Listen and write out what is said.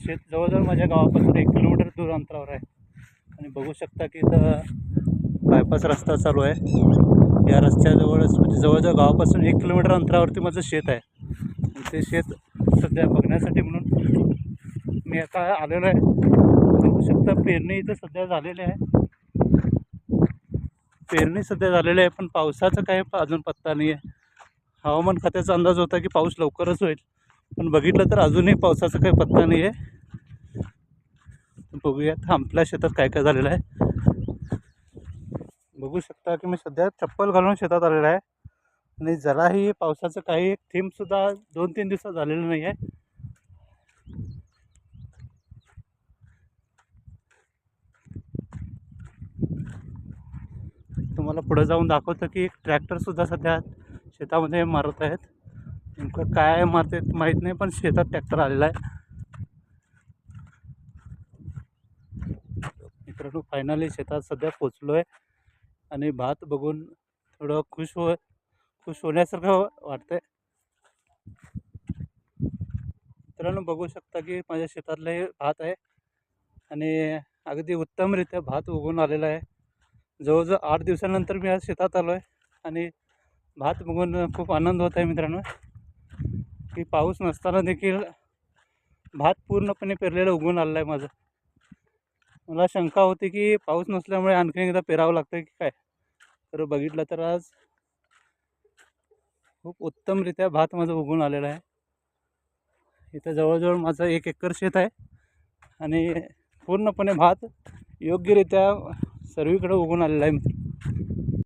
शेत जवळजवळ माझ्या गावापासून 1 किलोमीटर दूर अंतरावर आहे. आणि बघू शकता की इथं बायपास रस्ता चालू आहे. या रस्त्याजवळच म्हणजे जवळजवळ गावापासून 1 किलोमीटर अंतरावरती माझं शेत आहे. आणि ते शेत सध्या बघण्यासाठी म्हणून मी आता आलेलो आहे. बघू शकता पेरणी इथं सध्या झालेली आहे. पेरणी सध्या झालेली आहे, पण पावसाचा काही अजून पत्ता नाही आहे. हवामान खात्याचा अंदाज होता की पाऊस लवकरच होईल, पण बघितलं तर अजूनही पावसाचा काही पत्ता नाही आहे. बघूयात आपल्या शेतात काय काय झालेलं आहे. बघू शकता की मी सध्या चप्पल घालून शेतात आलेला आहे आणि जराही पावसाचं काही एक थेंबसुद्धा 2-3 दिवसात झालेलं नाही आहे. तुम्हाला पुढे जाऊन दाखवतो की एक ट्रॅक्टरसुद्धा सध्या शेतामध्ये मारत आहेत. नेमकं काय मारते माहीत नाही, पण शेतात ट्रॅक्टर आलेला आहे. मित्रांनो, फायनली शेतात सध्या पोचलो आहे आणि भात बघून थोडं खुश होण्यासारखं वाटतंय. मित्रांनो, बघू शकता की माझ्या शेतातले भात आहे आणि अगदी उत्तमरित्या भात उगवून आलेला आहे. जवळजवळ 8 दिवसानंतर मी आज शेतात आलो आहे आणि भात बघून खूप आनंद होत आहे मित्रांनो, की पाऊस नसताना देखील भात पूर्णपणे पेरलेलं उगवून आलेलं आहे माझं. मला शंका होती की पाऊस नसल्यामुळे आणखी एकदा पेरावं लागतं की काय, तर बघितलं तर आज खूप उत्तमरित्या भात माझं उगवून आलेलं आहे. इथं जवळजवळ माझं 1 एकर शेत आहे आणि पूर्णपणे भात योग्यरित्या सर्वीकडे उगवून आलेला आहे.